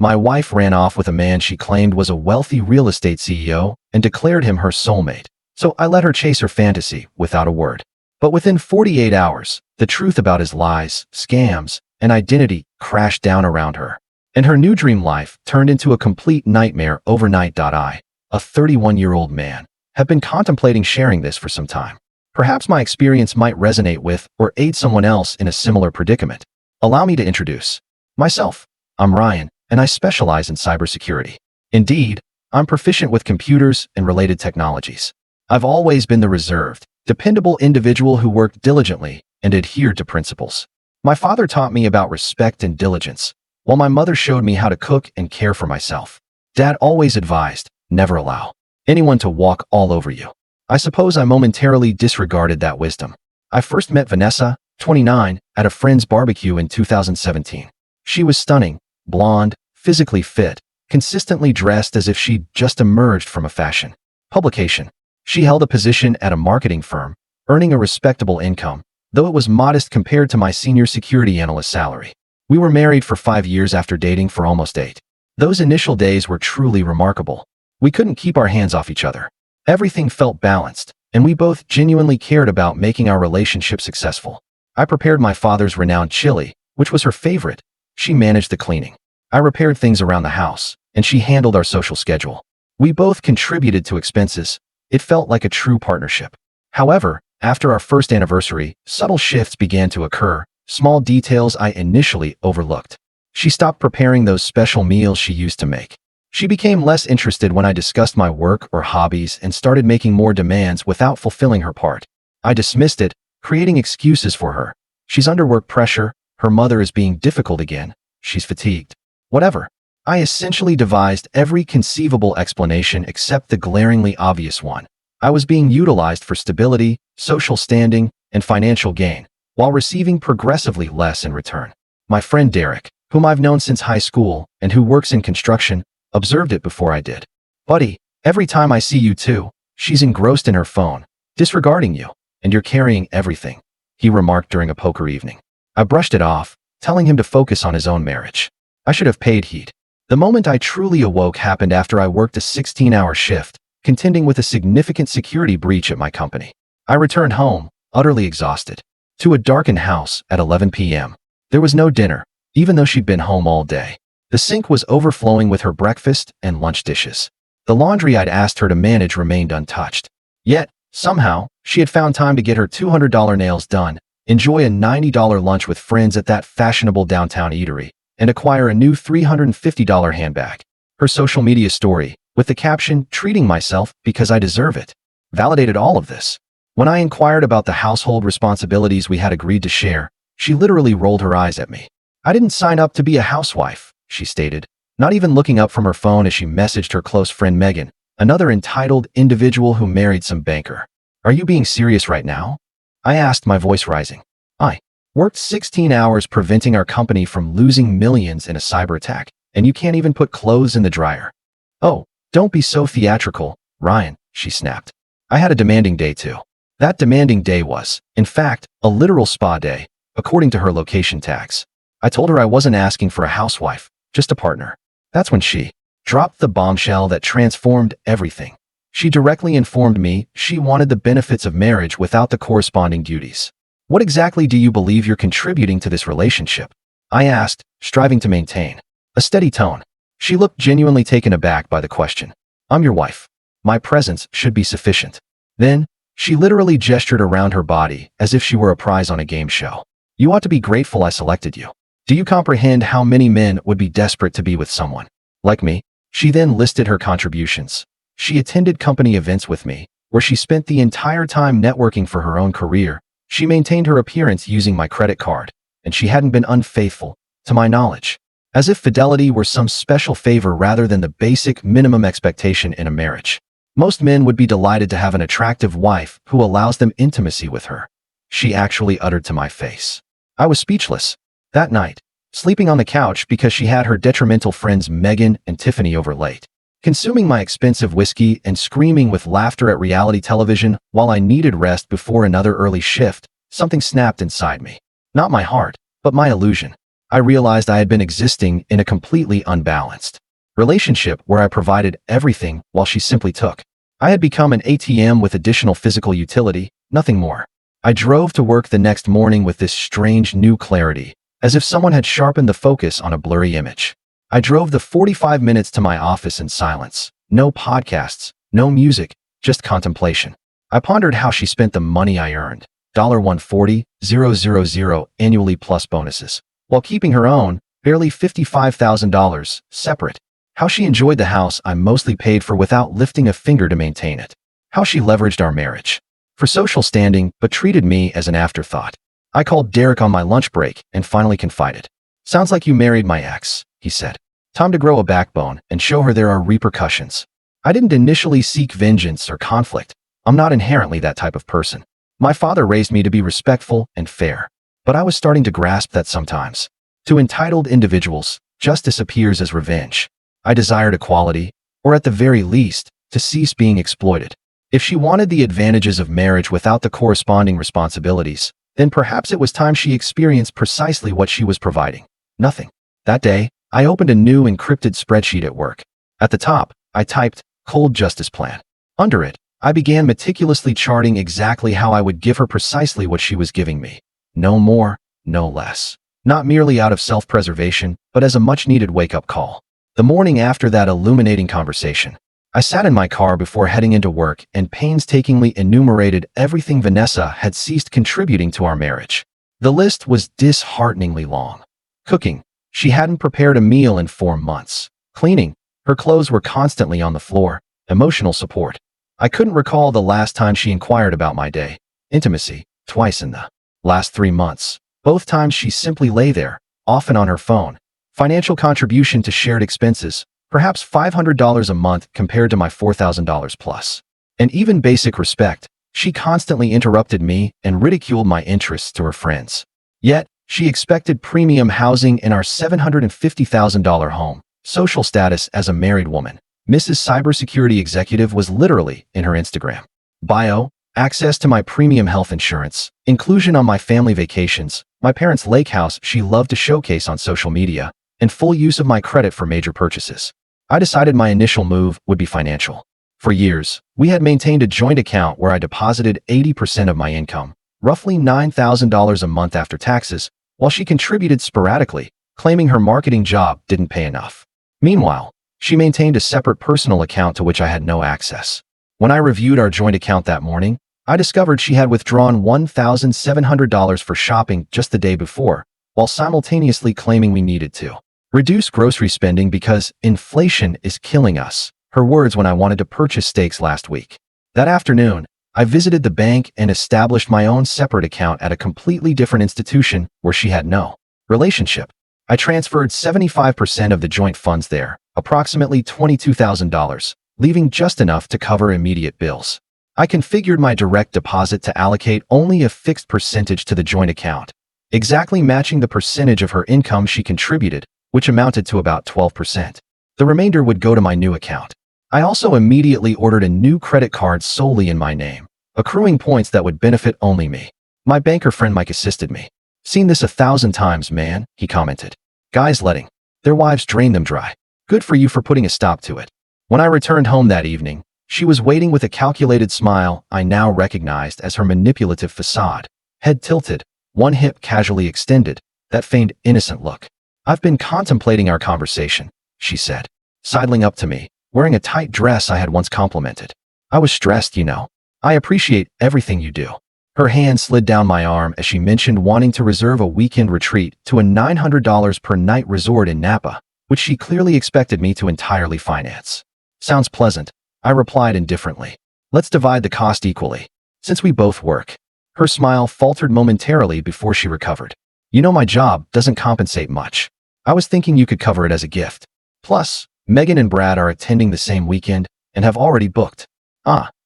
My wife ran off with a man she claimed was a wealthy real estate CEO and declared him her soulmate, so I let her chase her fantasy without a word. But within 48 hours, the truth about his lies, scams, and identity crashed down around her, and her new dream life turned into a complete nightmare overnight. I, a 31-year-old man, have been contemplating sharing this for some time. Perhaps my experience might resonate with or aid someone else in a similar predicament. Allow me to introduce myself. I'm Ryan, and I specialize in cybersecurity. Indeed, I'm proficient with computers and related technologies. I've always been the reserved, dependable individual who worked diligently and adhered to principles. My father taught me about respect and diligence, while my mother showed me how to cook and care for myself. Dad always advised, never allow anyone to walk all over you. I suppose I momentarily disregarded that wisdom. I first met Vanessa, 29, at a friend's barbecue in 2017. She was stunning, blonde, physically fit, consistently dressed as if she'd just emerged from a fashion publication. She held a position at a marketing firm, earning a respectable income, though it was modest compared to my senior security analyst salary. We were married for 5 years after dating for almost 8. Those initial days were truly remarkable. We couldn't keep our hands off each other. Everything felt balanced, and we both genuinely cared about making our relationship successful. I prepared my father's renowned chili, which was her favorite. She managed the cleaning. I repaired things around the house, and she handled our social schedule. We both contributed to expenses. It felt like a true partnership. However, after our first anniversary, subtle shifts began to occur, small details I initially overlooked. She stopped preparing those special meals she used to make. She became less interested when I discussed my work or hobbies and started making more demands without fulfilling her part. I dismissed it, creating excuses for her. She's under work pressure, her mother is being difficult again, she's fatigued. Whatever. I essentially devised every conceivable explanation except the glaringly obvious one. I was being utilized for stability, social standing, and financial gain, while receiving progressively less in return. My friend Derek, whom I've known since high school and who works in construction, observed it before I did. Buddy, every time I see you two, she's engrossed in her phone, disregarding you, and you're carrying everything, he remarked during a poker evening. I brushed it off, telling him to focus on his own marriage. I should have paid heed. The moment I truly awoke happened after I worked a 16-hour shift, contending with a significant security breach at my company. I returned home, utterly exhausted, to a darkened house at 11 p.m. There was no dinner, even though she'd been home all day. The sink was overflowing with her breakfast and lunch dishes. The laundry I'd asked her to manage remained untouched. Yet, somehow, she had found time to get her $200 nails done, enjoy a $90 lunch with friends at that fashionable downtown eatery, and acquire a new $350 handbag. Her social media story, with the caption, "Treating myself because I deserve it," validated all of this. When I inquired about the household responsibilities we had agreed to share, she literally rolled her eyes at me. "I didn't sign up to be a housewife," she stated, not even looking up from her phone as she messaged her close friend Megan, another entitled individual who married some banker. "Are you being serious right now?" I asked, my voice rising. "I worked 16 hours preventing our company from losing millions in a cyber attack, and you can't even put clothes in the dryer." "Oh, don't be so theatrical, Ryan," she snapped. I had a demanding day too. That demanding day was, in fact, a literal spa day, according to her location tags. I told her I wasn't asking for a housewife, just a partner. That's when she dropped the bombshell that transformed everything. She directly informed me she wanted the benefits of marriage without the corresponding duties. "What exactly do you believe you're contributing to this relationship?" I asked, striving to maintain a steady tone. She looked genuinely taken aback by the question. "I'm your wife. My presence should be sufficient." Then, she literally gestured around her body as if she were a prize on a game show. "You ought to be grateful I selected you. Do you comprehend how many men would be desperate to be with someone like me?" She then listed her contributions. She attended company events with me, where she spent the entire time networking for her own career. She maintained her appearance using my credit card, and she hadn't been unfaithful, to my knowledge. As if fidelity were some special favor rather than the basic minimum expectation in a marriage. Most men would be delighted to have an attractive wife who allows them intimacy with her. She actually uttered to my face. I was speechless. That night, sleeping on the couch because she had her detrimental friends Megan and Tiffany over late, consuming my expensive whiskey and screaming with laughter at reality television while I needed rest before another early shift, something snapped inside me. Not my heart, but my illusion. I realized I had been existing in a completely unbalanced relationship where I provided everything while she simply took. I had become an ATM with additional physical utility, nothing more. I drove to work the next morning with this strange new clarity, as if someone had sharpened the focus on a blurry image. I drove the 45 minutes to my office in silence. No podcasts, no music, just contemplation. I pondered how she spent the money I earned, $140,000 annually plus bonuses, while keeping her own, barely $55,000, separate. How she enjoyed the house I mostly paid for without lifting a finger to maintain it. How she leveraged our marriage for social standing but treated me as an afterthought. I called Derek on my lunch break and finally confided. "Sounds like you married my ex," he said. "Time to grow a backbone and show her there are repercussions." I didn't initially seek vengeance or conflict. I'm not inherently that type of person. My father raised me to be respectful and fair. But I was starting to grasp that sometimes, to entitled individuals, justice appears as revenge. I desired equality, or at the very least, to cease being exploited. If she wanted the advantages of marriage without the corresponding responsibilities, then perhaps it was time she experienced precisely what she was providing. Nothing. That day, I opened a new encrypted spreadsheet at work. At the top, I typed, "Cold Justice Plan." Under it, I began meticulously charting exactly how I would give her precisely what she was giving me. No more, no less. Not merely out of self-preservation, but as a much-needed wake-up call. The morning after that illuminating conversation, I sat in my car before heading into work and painstakingly enumerated everything Vanessa had ceased contributing to our marriage. The list was dishearteningly long. Cooking. She hadn't prepared a meal in 4 months. Cleaning. Her clothes were constantly on the floor. Emotional support. I couldn't recall the last time she inquired about my day. Intimacy. Twice in the last 3 months. Both times she simply lay there, often on her phone. Financial contribution to shared expenses, perhaps $500 a month compared to my $4,000 plus. And even basic respect, she constantly interrupted me and ridiculed my interests to her friends. Yet, she expected premium housing in our $750,000 home, social status as a married woman. Mrs. Cybersecurity Executive was literally in her Instagram bio, access to my premium health insurance, inclusion on my family vacations, my parents' lake house she loved to showcase on social media, and full use of my credit for major purchases. I decided my initial move would be financial. For years, we had maintained a joint account where I deposited 80% of my income, roughly $9,000 a month after taxes, while she contributed sporadically, claiming her marketing job didn't pay enough. Meanwhile, she maintained a separate personal account to which I had no access. When I reviewed our joint account that morning, I discovered she had withdrawn $1,700 for shopping just the day before, while simultaneously claiming we needed to reduce grocery spending because inflation is killing us, her words when I wanted to purchase steaks last week. That afternoon, I visited the bank and established my own separate account at a completely different institution where she had no relationship. I transferred 75% of the joint funds there, approximately $22,000, leaving just enough to cover immediate bills. I configured my direct deposit to allocate only a fixed percentage to the joint account, exactly matching the percentage of her income she contributed, which amounted to about 12%. The remainder would go to my new account. I also immediately ordered a new credit card solely in my name, accruing points that would benefit only me. My banker friend Mike assisted me. "Seen this 1,000 times, man," he commented. "Guys letting their wives drain them dry. Good for you for putting a stop to it." When I returned home that evening, she was waiting with a calculated smile I now recognized as her manipulative facade. Head tilted, one hip casually extended, that feigned innocent look. "I've been contemplating our conversation," she said, sidling up to me, wearing a tight dress I had once complimented. "I was stressed, you know. I appreciate everything you do." Her hand slid down my arm as she mentioned wanting to reserve a weekend retreat to a $900 per night resort in Napa, which she clearly expected me to entirely finance. "Sounds pleasant," I replied indifferently. "Let's divide the cost equally, since we both work." Her smile faltered momentarily before she recovered. "You know my job doesn't compensate much. I was thinking you could cover it as a gift. Plus, Megan and Brad are attending the same weekend and have already booked."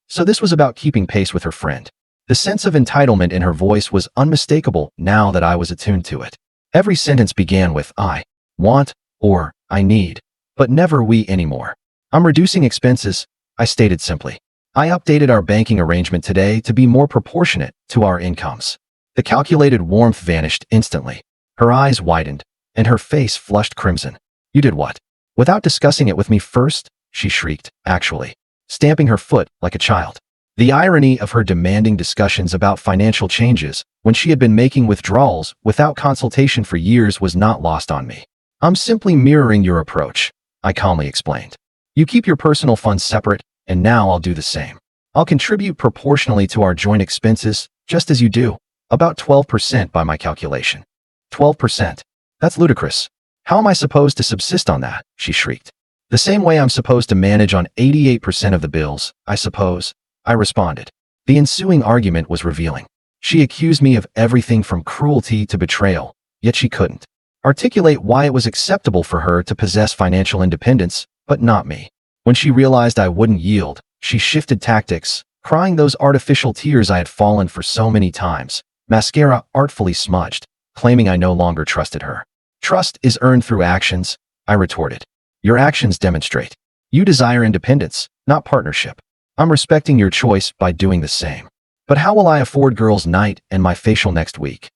So this was about keeping pace with her friend. The sense of entitlement in her voice was unmistakable now that I was attuned to it. Every sentence began with "I want" or "I need," but never "we" anymore. "I'm reducing expenses," I stated simply. I updated our banking arrangement today to be more proportionate to our incomes. The calculated warmth vanished instantly. Her eyes widened, and her face flushed crimson. You did what? Without discussing it with me first? She shrieked, actually, stamping her foot like a child. The irony of her demanding discussions about financial changes when she had been making withdrawals without consultation for years was not lost on me. I'm simply mirroring your approach, I calmly explained. You keep your personal funds separate, and now I'll do the same. I'll contribute proportionally to our joint expenses, just as you do, about 12% by my calculation. 12%? That's ludicrous. How am I supposed to subsist on that? She shrieked. The same way I'm supposed to manage on 88% of the bills, I suppose, I responded. The ensuing argument was revealing. She accused me of everything from cruelty to betrayal, yet she couldn't articulate why it was acceptable for her to possess financial independence, but not me. When she realized I wouldn't yield, she shifted tactics, crying those artificial tears I had fallen for so many times, mascara artfully smudged, claiming I no longer trusted her. Trust is earned through actions, I retorted. Your actions demonstrate. You desire independence, not partnership. I'm respecting your choice by doing the same. But how will I afford girls' night and my facial next week?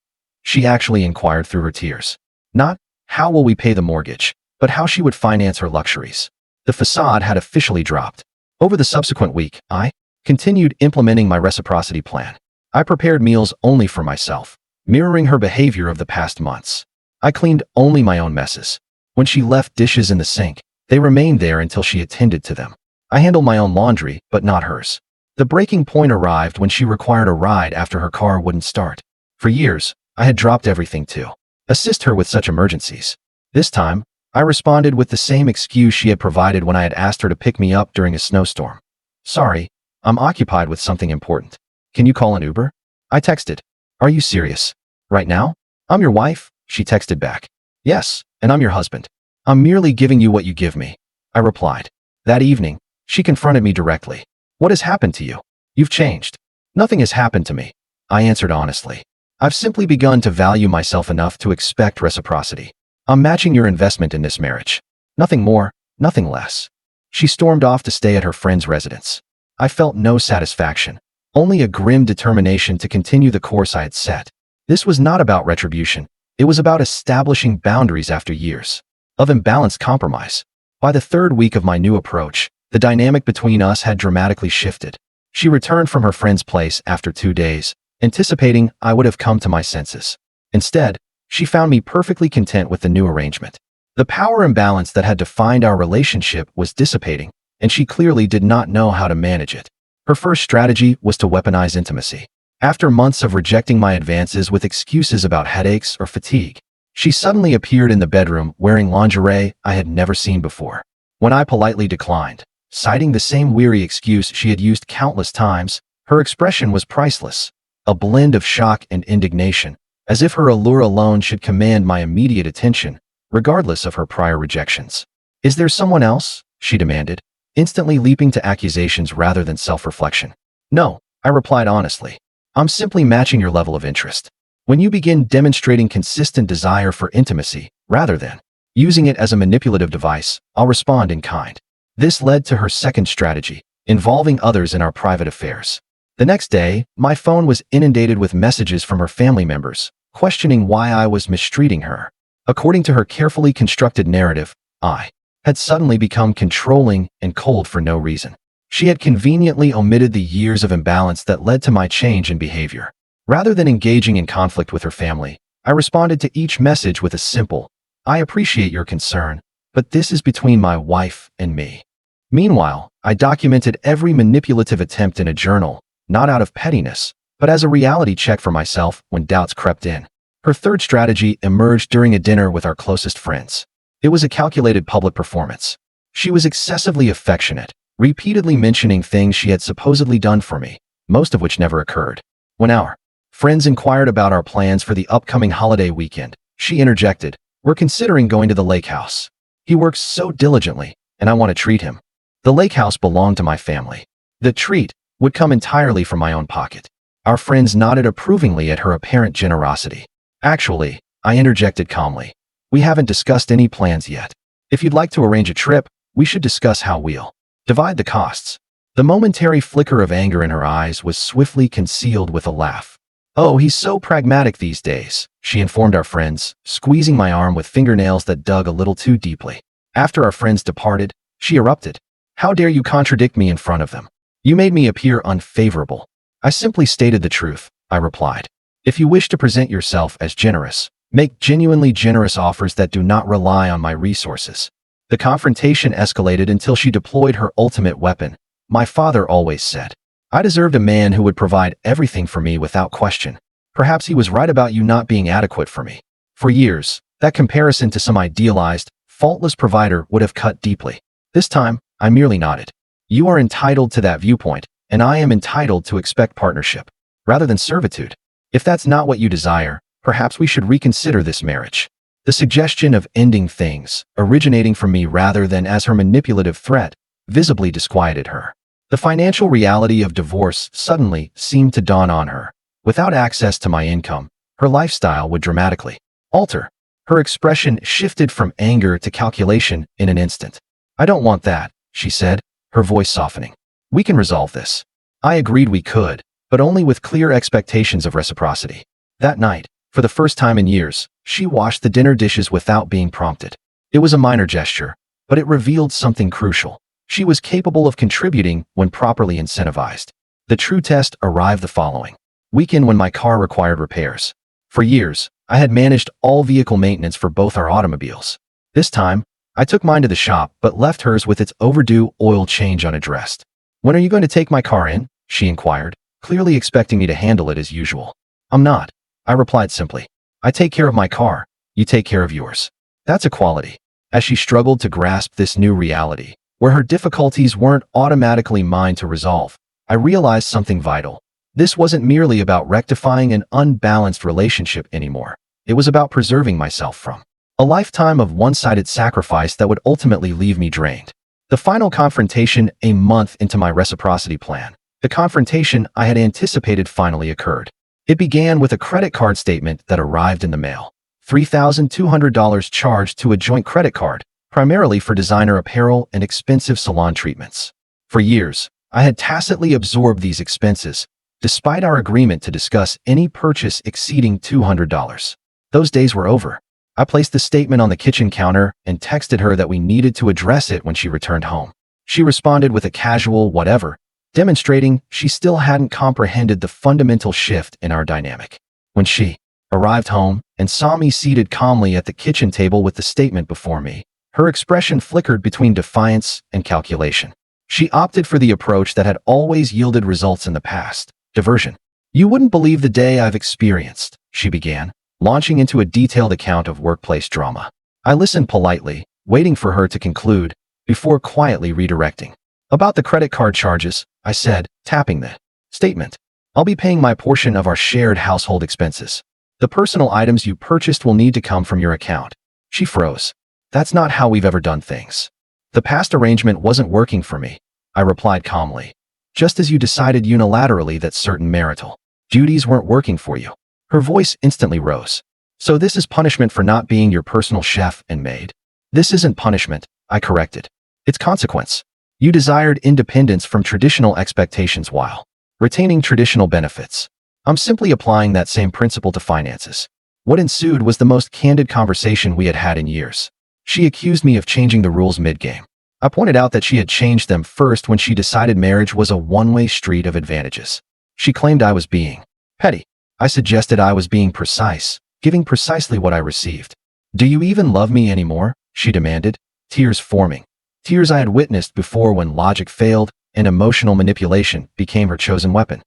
She actually inquired through her tears. Not, how will we pay the mortgage, but how she would finance her luxuries. The facade had officially dropped. Over the subsequent week, I continued implementing my reciprocity plan. I prepared meals only for myself, mirroring her behavior of the past months. I cleaned only my own messes. When she left dishes in the sink, they remained there until she attended to them. I handled my own laundry, but not hers. The breaking point arrived when she required a ride after her car wouldn't start. For years, I had dropped everything to assist her with such emergencies. This time, I responded with the same excuse she had provided when I had asked her to pick me up during a snowstorm. Sorry, I'm occupied with something important. Can you call an Uber? I texted. Are you serious? Right now? I'm your wife, she texted back. Yes, and I'm your husband. I'm merely giving you what you give me, I replied. That evening, she confronted me directly. What has happened to you? You've changed. Nothing has happened to me, I answered honestly. I've simply begun to value myself enough to expect reciprocity. I'm matching your investment in this marriage. Nothing more, nothing less. She stormed off to stay at her friend's residence. I felt no satisfaction, only a grim determination to continue the course I had set. This was not about retribution. It was about establishing boundaries after years of imbalanced compromise. By the third week of my new approach, the dynamic between us had dramatically shifted. She returned from her friend's place after 2 days, anticipating I would have come to my senses. Instead, she found me perfectly content with the new arrangement. The power imbalance that had defined our relationship was dissipating, and she clearly did not know how to manage it. Her first strategy was to weaponize intimacy. After months of rejecting my advances with excuses about headaches or fatigue, she suddenly appeared in the bedroom wearing lingerie I had never seen before. When I politely declined, citing the same weary excuse she had used countless times, her expression was priceless, a blend of shock and indignation, as if her allure alone should command my immediate attention, regardless of her prior rejections. Is there someone else? She demanded, instantly leaping to accusations rather than self-reflection. No, I replied honestly. I'm simply matching your level of interest. When you begin demonstrating consistent desire for intimacy, rather than using it as a manipulative device, I'll respond in kind. This led to her second strategy, involving others in our private affairs. The next day, my phone was inundated with messages from her family members, questioning why I was mistreating her. According to her carefully constructed narrative, I had suddenly become controlling and cold for no reason. She had conveniently omitted the years of imbalance that led to my change in behavior. Rather than engaging in conflict with her family, I responded to each message with a simple, I appreciate your concern, but this is between my wife and me. Meanwhile, I documented every manipulative attempt in a journal, not out of pettiness, but as a reality check for myself when doubts crept in. Her third strategy emerged during a dinner with our closest friends. It was a calculated public performance. She was excessively affectionate, repeatedly mentioning things she had supposedly done for me, most of which never occurred. When our friends inquired about our plans for the upcoming holiday weekend, she interjected, "We're considering going to the lake house. He works so diligently, and I want to treat him." The lake house belonged to my family. The treat would come entirely from my own pocket. Our friends nodded approvingly at her apparent generosity. Actually, I interjected calmly, we haven't discussed any plans yet. If you'd like to arrange a trip, we should discuss how we'll divide the costs. The momentary flicker of anger in her eyes was swiftly concealed with a laugh. "Oh, he's so pragmatic these days," she informed our friends, squeezing my arm with fingernails that dug a little too deeply. After our friends departed, she erupted. "How dare you contradict me in front of them? You made me appear unfavorable." "I simply stated the truth," I replied. "If you wish to present yourself as generous, make genuinely generous offers that do not rely on my resources." The confrontation escalated until she deployed her ultimate weapon. "My father always said I deserved a man who would provide everything for me without question. Perhaps he was right about you not being adequate for me." For years, that comparison to some idealized, faultless provider would have cut deeply. This time, I merely nodded. "You are entitled to that viewpoint, and I am entitled to expect partnership, rather than servitude. If that's not what you desire, perhaps we should reconsider this marriage." The suggestion of ending things, originating from me rather than as her manipulative threat, visibly disquieted her. The financial reality of divorce suddenly seemed to dawn on her. Without access to my income, her lifestyle would dramatically alter. Her expression shifted from anger to calculation in an instant. "I don't want that," she said, her voice softening. "We can resolve this." I agreed we could, but only with clear expectations of reciprocity. That night, for the first time in years, she washed the dinner dishes without being prompted. It was a minor gesture, but it revealed something crucial. She was capable of contributing when properly incentivized. The true test arrived the following weekend when my car required repairs. For years, I had managed all vehicle maintenance for both our automobiles. This time, I took mine to the shop but left hers with its overdue oil change unaddressed. "When are you going to take my car in?" she inquired, clearly expecting me to handle it as usual. "I'm not," I replied simply. "I take care of my car, you take care of yours." That's equality. As she struggled to grasp this new reality, where her difficulties weren't automatically mine to resolve, I realized something vital. This wasn't merely about rectifying an unbalanced relationship anymore. It was about preserving myself from a lifetime of one-sided sacrifice that would ultimately leave me drained. The final confrontation, a month into my reciprocity plan, the confrontation I had anticipated finally occurred. It began with a credit card statement that arrived in the mail. $3,200 charged to a joint credit card, primarily for designer apparel and expensive salon treatments. For years, I had tacitly absorbed these expenses, despite our agreement to discuss any purchase exceeding $200. Those days were over. I placed the statement on the kitchen counter and texted her that we needed to address it when she returned home. She responded with a casual whatever, demonstrating she still hadn't comprehended the fundamental shift in our dynamic. When she arrived home and saw me seated calmly at the kitchen table with the statement before me, her expression flickered between defiance and calculation. She opted for the approach that had always yielded results in the past: diversion. "You wouldn't believe the day I've experienced," she began, launching into a detailed account of workplace drama. I listened politely, waiting for her to conclude, before quietly redirecting. "About the credit card charges," I said, tapping the statement. "I'll be paying my portion of our shared household expenses. The personal items you purchased will need to come from your account." She froze. "That's not how we've ever done things." "The past arrangement wasn't working for me," I replied calmly. "Just as you decided unilaterally that certain marital duties weren't working for you." Her voice instantly rose. "So this is punishment for not being your personal chef and maid?" "This isn't punishment," I corrected. "It's consequence. You desired independence from traditional expectations while retaining traditional benefits. I'm simply applying that same principle to finances." What ensued was the most candid conversation we had had in years. She accused me of changing the rules mid-game. I pointed out that she had changed them first when she decided marriage was a one-way street of advantages. She claimed I was being petty. I suggested I was being precise, giving precisely what I received. "Do you even love me anymore?" she demanded, tears forming. Tears I had witnessed before when logic failed and emotional manipulation became her chosen weapon.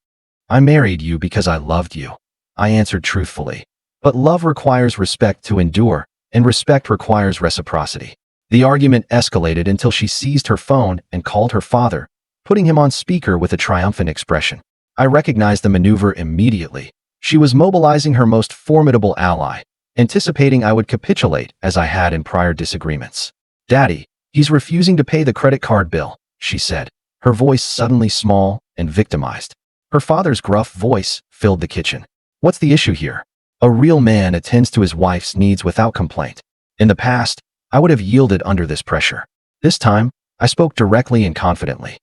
"I married you because I loved you," I answered truthfully. "But love requires respect to endure, and respect requires reciprocity." The argument escalated until she seized her phone and called her father, putting him on speaker with a triumphant expression. I recognized the maneuver immediately. She was mobilizing her most formidable ally, anticipating I would capitulate as I had in prior disagreements. "Daddy, he's refusing to pay the credit card bill," she said, her voice suddenly small and victimized. Her father's gruff voice filled the kitchen. "What's the issue here?" A real man attends to his wife's needs without complaint. In the past, I would have yielded under this pressure. This time, I spoke directly and confidently.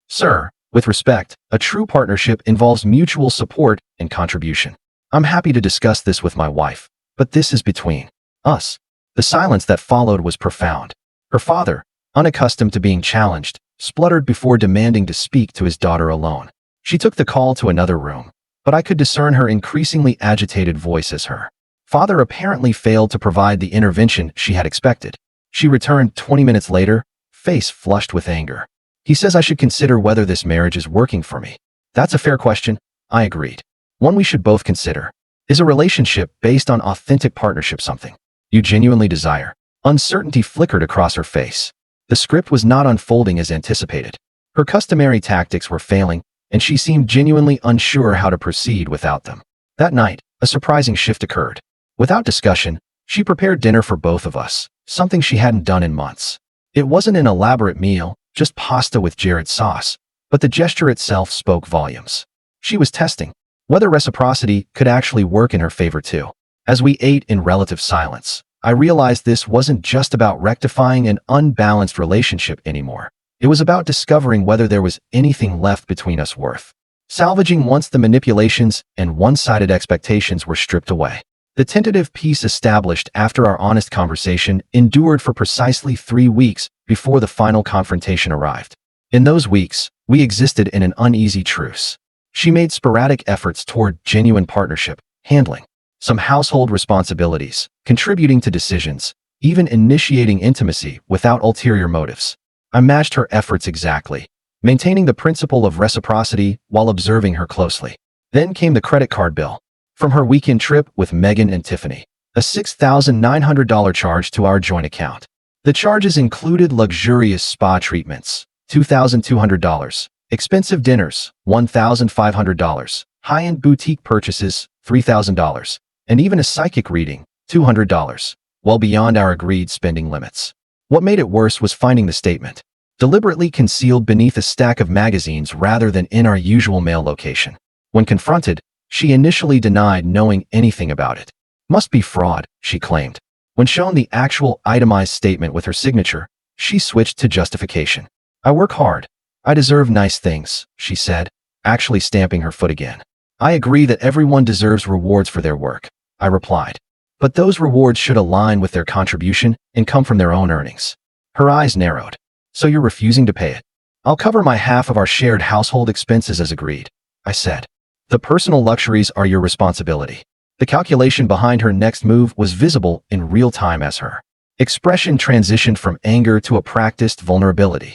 "Sir, with respect, a true partnership involves mutual support and contribution. I'm happy to discuss this with my wife, but this is between us. The silence that followed was profound. Her father, unaccustomed to being challenged, spluttered before demanding to speak to his daughter alone. She took the call to another room, but I could discern her increasingly agitated voice as her father apparently failed to provide the intervention she had expected. She returned 20 minutes later, face flushed with anger. He says I should consider whether this marriage is working for me. That's a fair question, I agreed. One we should both consider. Is a relationship based on authentic partnership something you genuinely desire? Uncertainty flickered across her face. The script was not unfolding as anticipated. Her customary tactics were failing, and she seemed genuinely unsure how to proceed without them. That night, a surprising shift occurred. Without discussion, she prepared dinner for both of us, something she hadn't done in months. It wasn't an elaborate meal, just pasta with Jared sauce, but the gesture itself spoke volumes. She was testing whether reciprocity could actually work in her favor too. As we ate in relative silence, I realized this wasn't just about rectifying an unbalanced relationship anymore. It was about discovering whether there was anything left between us worth salvaging once the manipulations and one-sided expectations were stripped away. The tentative peace established after our honest conversation endured for precisely 3 weeks before the final confrontation arrived. In those weeks, we existed in an uneasy truce. She made sporadic efforts toward genuine partnership, handling some household responsibilities, contributing to decisions, even initiating intimacy without ulterior motives. I matched her efforts exactly, maintaining the principle of reciprocity while observing her closely. Then came the credit card bill. From her weekend trip with Megan and Tiffany, a $6,900 charge to our joint account. The charges included luxurious spa treatments, $2,200, expensive dinners, $1,500, high-end boutique purchases, $3,000, and even a psychic reading, $200, well beyond our agreed spending limits. What made it worse was finding the statement, deliberately concealed beneath a stack of magazines rather than in our usual mail location. When confronted, she initially denied knowing anything about it. Must be fraud, she claimed. When shown the actual itemized statement with her signature, she switched to justification. I work hard. I deserve nice things, she said, actually stamping her foot again. I agree that everyone deserves rewards for their work, I replied. But those rewards should align with their contribution and come from their own earnings. Her eyes narrowed. So you're refusing to pay it? I'll cover my half of our shared household expenses as agreed, I said. The personal luxuries are your responsibility. The calculation behind her next move was visible in real time as her expression transitioned from anger to a practiced vulnerability.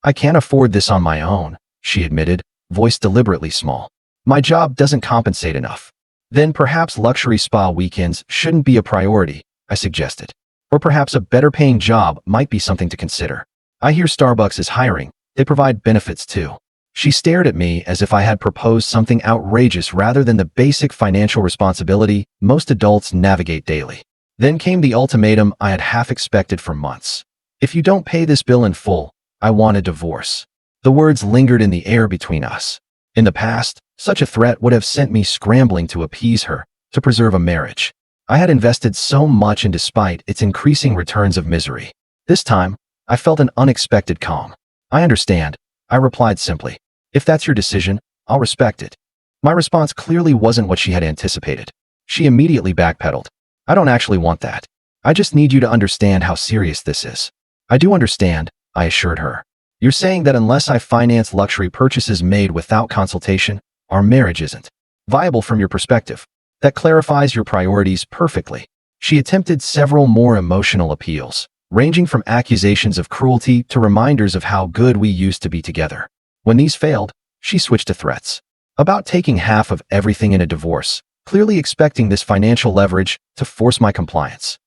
I can't afford this on my own, she admitted, voice deliberately small. My job doesn't compensate enough. Then perhaps luxury spa weekends shouldn't be a priority, I suggested. Or perhaps a better-paying job might be something to consider. I hear Starbucks is hiring. They provide benefits too. She stared at me as if I had proposed something outrageous rather than the basic financial responsibility most adults navigate daily. Then came the ultimatum I had half expected for months. If you don't pay this bill in full, I want a divorce. The words lingered in the air between us. In the past, such a threat would have sent me scrambling to appease her, to preserve a marriage I had invested so much in despite its increasing returns of misery. This time, I felt an unexpected calm. I understand, I replied simply. If that's your decision, I'll respect it. My response clearly wasn't what she had anticipated. She immediately backpedaled. I don't actually want that. I just need you to understand how serious this is. I do understand, I assured her. You're saying that unless I finance luxury purchases made without consultation, our marriage isn't viable from your perspective. That clarifies your priorities perfectly. She attempted several more emotional appeals, ranging from accusations of cruelty to reminders of how good we used to be together. When these failed, she switched to threats about taking half of everything in a divorce, clearly expecting this financial leverage to force my compliance.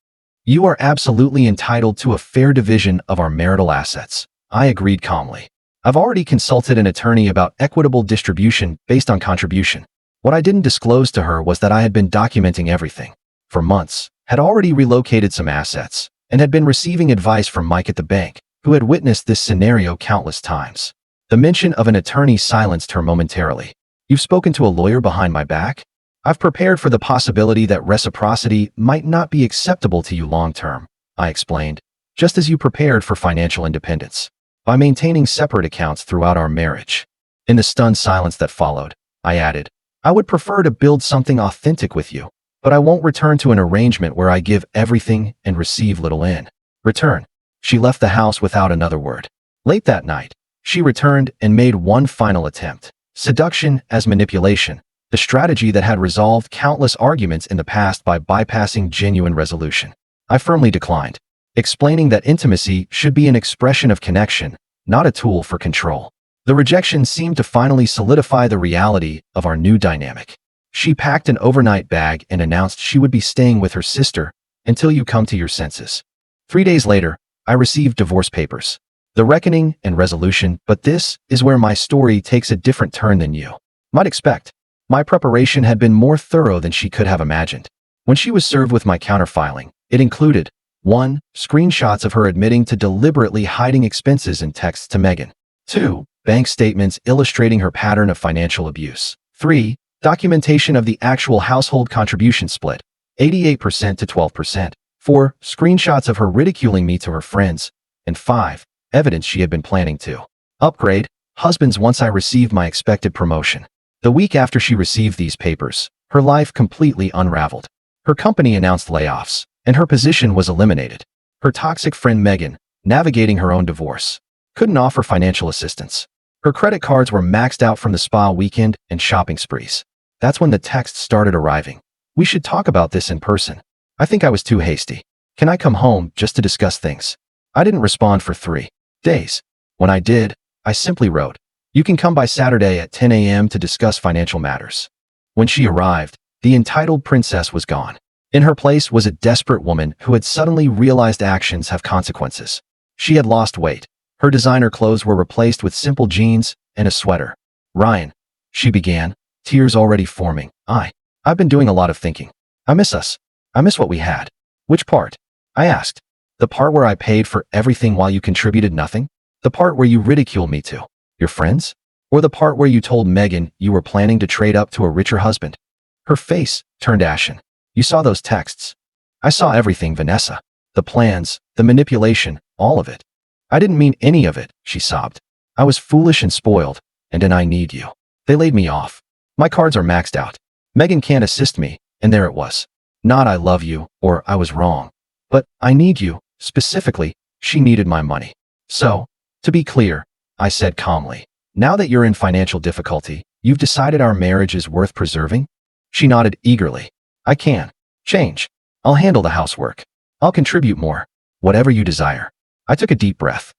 You are absolutely entitled to a fair division of our marital assets, I agreed calmly. I've already consulted an attorney about equitable distribution based on contribution. What I didn't disclose to her was that I had been documenting everything for months, had already relocated some assets, and had been receiving advice from Mike at the bank, who had witnessed this scenario countless times. The mention of an attorney silenced her momentarily. You've spoken to a lawyer behind my back? I've prepared for the possibility that reciprocity might not be acceptable to you long-term, I explained, just as you prepared for financial independence, by maintaining separate accounts throughout our marriage. In the stunned silence that followed, I added, I would prefer to build something authentic with you, but I won't return to an arrangement where I give everything and receive little in return." She left the house without another word. Late that night, she returned and made one final attempt. Seduction as manipulation, the strategy that had resolved countless arguments in the past by bypassing genuine resolution. I firmly declined, explaining that intimacy should be an expression of connection, not a tool for control. The rejection seemed to finally solidify the reality of our new dynamic. She packed an overnight bag and announced she would be staying with her sister until you come to your senses. 3 days later, I received divorce papers. The reckoning and resolution, but this is where my story takes a different turn than you might expect. My preparation had been more thorough than she could have imagined. When she was served with my counterfiling, it included 1. Screenshots of her admitting to deliberately hiding expenses in texts to Megan. 2. Bank statements illustrating her pattern of financial abuse. 3. Documentation of the actual household contribution split, 88% to 12%. 4. Screenshots of her ridiculing me to her friends. And 5. Evidence she had been planning to upgrade husbands once I received my expected promotion. The week after she received these papers, her life completely unraveled. Her company announced layoffs, and her position was eliminated. Her toxic friend Megan, navigating her own divorce, couldn't offer financial assistance. Her credit cards were maxed out from the spa weekend and shopping sprees. That's when the texts started arriving. "We should talk about this in person." I think I was too hasty. "Can I come home just to discuss things?" I didn't respond for 3 days. When I did, I simply wrote, "You can come by Saturday at 10 a.m. to discuss financial matters." When she arrived, the entitled princess was gone. In her place was a desperate woman who had suddenly realized actions have consequences. She had lost weight. Her designer clothes were replaced with simple jeans and a sweater. "Ryan," she began, tears already forming. I've been doing a lot of thinking. I miss us. I miss what we had." "Which part?" I asked. "The part where I paid for everything while you contributed nothing? The part where you ridiculed me to your friends? Or the part where you told Megan you were planning to trade up to a richer husband?" Her face turned ashen. "You saw those texts." "I saw everything, Vanessa. The plans, the manipulation, all of it." "I didn't mean any of it," she sobbed. "I was foolish and spoiled, and I need you. They laid me off. My cards are maxed out. Megan can't assist me, and there it was. Not 'I love you' or 'I was wrong,' but 'I need you.' Specifically, she needed my money. So, to be clear," I said calmly, "now that you're in financial difficulty, you've decided our marriage is worth preserving?" She nodded eagerly. "I can change. I'll handle the housework. I'll contribute more. Whatever you desire." I took a deep breath.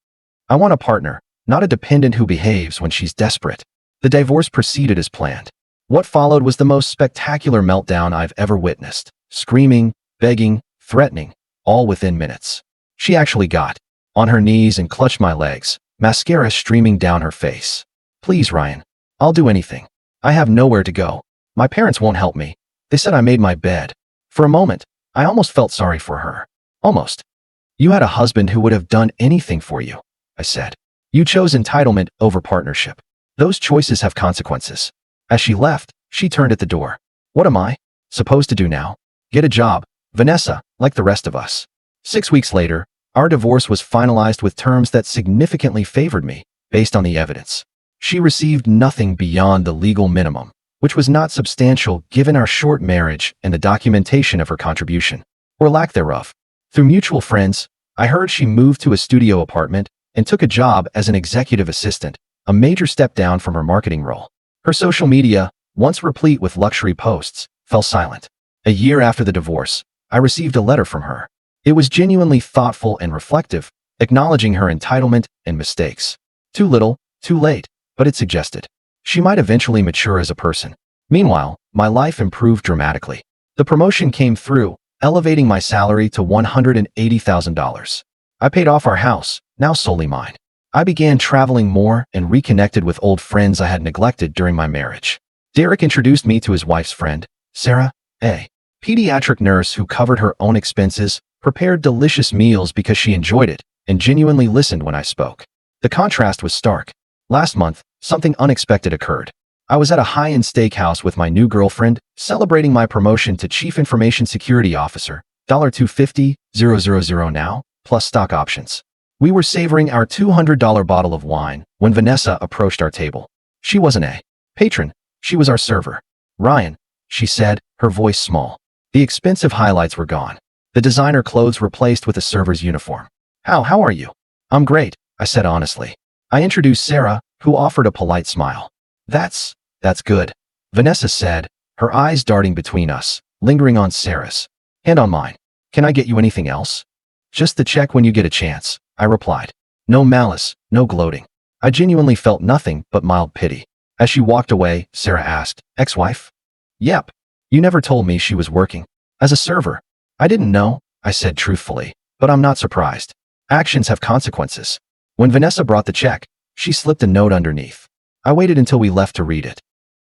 I want a partner, not a dependent who behaves when she's desperate. The divorce proceeded as planned. What followed was the most spectacular meltdown I've ever witnessed. Screaming, begging, threatening, all within minutes. She actually got on her knees and clutched my legs, mascara streaming down her face. "Please, Ryan. I'll do anything. I have nowhere to go. My parents won't help me. They said I made my bed." For a moment, I almost felt sorry for her. Almost. "You had a husband who would have done anything for you," I said. "You chose entitlement over partnership. Those choices have consequences." As she left, she turned at the door. "What am I supposed to do now?" "Get a job, Vanessa, like the rest of us." 6 weeks later, our divorce was finalized with terms that significantly favored me, based on the evidence. She received nothing beyond the legal minimum, which was not substantial given our short marriage and the documentation of her contribution, or lack thereof. Through mutual friends, I heard she moved to a studio apartment and took a job as an executive assistant, a major step down from her marketing role. Her social media, once replete with luxury posts, fell silent. A year after the divorce, I received a letter from her. It was genuinely thoughtful and reflective, acknowledging her entitlement and mistakes. Too little, too late, but it suggested she might eventually mature as a person. Meanwhile, my life improved dramatically. The promotion came through, elevating my salary to $180,000. I paid off our house, now solely mine. I began traveling more and reconnected with old friends I had neglected during my marriage. Derek introduced me to his wife's friend, Sarah, a pediatric nurse who covered her own expenses, prepared delicious meals because she enjoyed it, and genuinely listened when I spoke. The contrast was stark. Last month, something unexpected occurred. I was at a high-end steakhouse with my new girlfriend, celebrating my promotion to Chief Information Security Officer, $250,000 now, plus stock options. We were savoring our $200 bottle of wine when Vanessa approached our table. She wasn't a patron, she was our server. Ryan, she said, her voice small. The expensive highlights were gone. The designer clothes replaced with a server's uniform. How are you? I'm great, I said honestly. I introduced Sarah, who offered a polite smile. That's good, Vanessa said, her eyes darting between us, lingering on Sarah's. And on mine. Can I get you anything else? Just the check when you get a chance, I replied. No malice, no gloating. I genuinely felt nothing but mild pity. As she walked away, Sarah asked, ex-wife? Yep. You never told me she was working as a server. I didn't know, I said truthfully, but I'm not surprised. Actions have consequences. When Vanessa brought the check, she slipped a note underneath. I waited until we left to read it.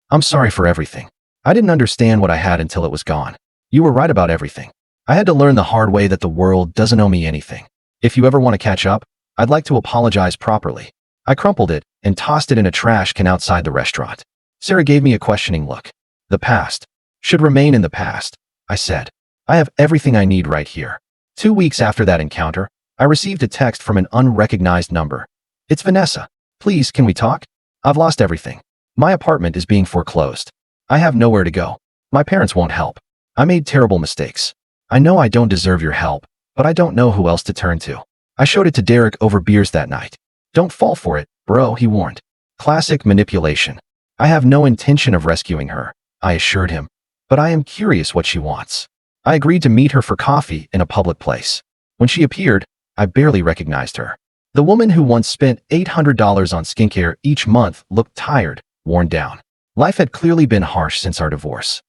I'm sorry for everything. I didn't understand what I had until it was gone. You were right about everything. I had to learn the hard way that the world doesn't owe me anything. If you ever want to catch up, I'd like to apologize properly. I crumpled it and tossed it in a trash can outside the restaurant. Sarah gave me a questioning look. The past should remain in the past, I said. I have everything I need right here. 2 weeks after that encounter, I received a text from an unrecognized number. It's Vanessa. Please, can we talk? I've lost everything. My apartment is being foreclosed. I have nowhere to go. My parents won't help. I made terrible mistakes. I know I don't deserve your help, but I don't know who else to turn to. I showed it to Derek over beers that night. Don't fall for it, bro, he warned. Classic manipulation. I have no intention of rescuing her, I assured him, but I am curious what she wants. I agreed to meet her for coffee in a public place. When she appeared, I barely recognized her. The woman who once spent $800 on skincare each month looked tired, worn down. Life had clearly been harsh since our divorce.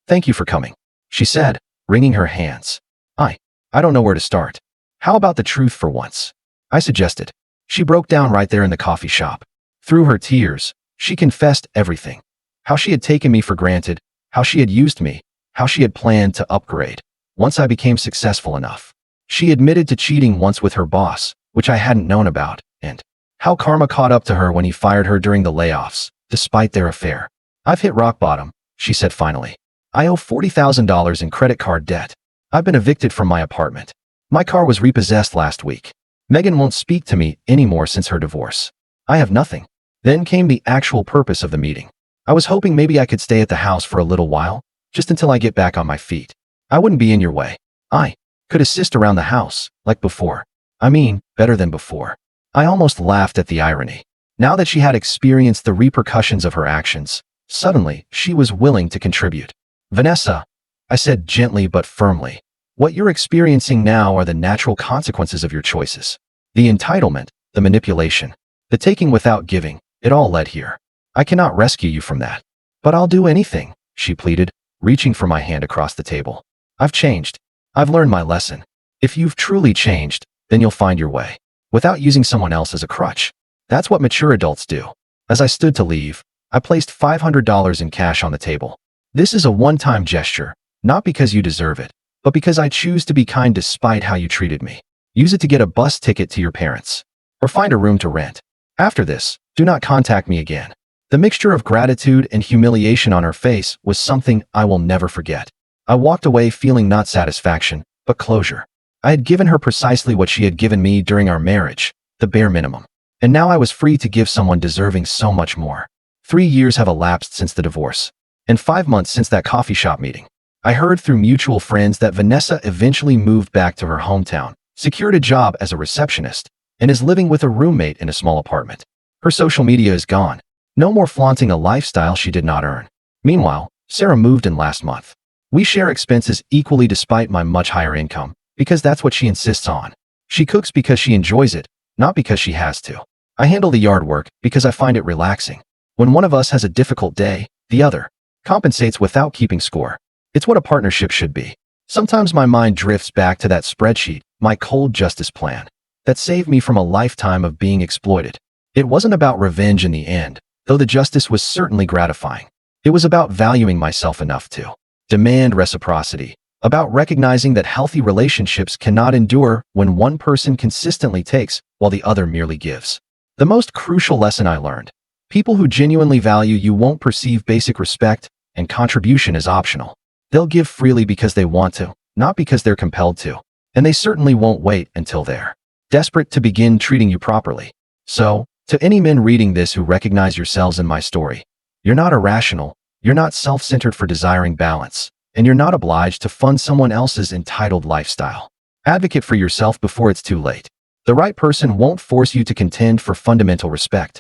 Thank you for coming, she said, wringing her hands. I don't know where to start. How about the truth for once? I suggested. She broke down right there in the coffee shop. Through her tears, she confessed everything. How she had taken me for granted, how she had used me, how she had planned to upgrade once I became successful enough. She admitted to cheating once with her boss, which I hadn't known about, and how karma caught up to her when he fired her during the layoffs, despite their affair. I've hit rock bottom, she said finally. I owe $40,000 in credit card debt. I've been evicted from my apartment. My car was repossessed last week. Megan won't speak to me anymore since her divorce. I have nothing. Then came the actual purpose of the meeting. I was hoping maybe I could stay at the house for a little while, just until I get back on my feet. I wouldn't be in your way. I could assist around the house, like before. I mean, better than before. I almost laughed at the irony. Now that she had experienced the repercussions of her actions, suddenly she was willing to contribute. Vanessa, I said gently but firmly, what you're experiencing now are the natural consequences of your choices. The entitlement, the manipulation, the taking without giving, it all led here. I cannot rescue you from that. But I'll do anything, she pleaded, reaching for my hand across the table. I've changed. I've learned my lesson. If you've truly changed, then you'll find your way, without using someone else as a crutch. That's what mature adults do. As I stood to leave, I placed $500 in cash on the table. This is a one-time gesture, not because you deserve it, but because I choose to be kind despite how you treated me. Use it to get a bus ticket to your parents, or find a room to rent. After this, do not contact me again. The mixture of gratitude and humiliation on her face was something I will never forget. I walked away feeling not satisfaction, but closure. I had given her precisely what she had given me during our marriage, the bare minimum. And now I was free to give someone deserving so much more. 3 years have elapsed since the divorce, and 5 months since that coffee shop meeting. I heard through mutual friends that Vanessa eventually moved back to her hometown, secured a job as a receptionist, and is living with a roommate in a small apartment. Her social media is gone. No more flaunting a lifestyle she did not earn. Meanwhile, Sarah moved in last month. We share expenses equally despite my much higher income, because that's what she insists on. She cooks because she enjoys it, not because she has to. I handle the yard work because I find it relaxing. When one of us has a difficult day, the other compensates without keeping score. It's what a partnership should be. Sometimes my mind drifts back to that spreadsheet, my cold justice plan, that saved me from a lifetime of being exploited. It wasn't about revenge in the end, though the justice was certainly gratifying. It was about valuing myself enough to demand reciprocity, about recognizing that healthy relationships cannot endure when one person consistently takes while the other merely gives. The most crucial lesson I learned: people who genuinely value you won't perceive basic respect and contribution as optional. They'll give freely because they want to, not because they're compelled to. And they certainly won't wait until they're desperate to begin treating you properly. So, to any men reading this who recognize yourselves in my story, you're not irrational, You're not self-centered for desiring balance, and you're not obliged to fund someone else's entitled lifestyle. Advocate for yourself before it's too late. The right person won't force you to contend for fundamental respect.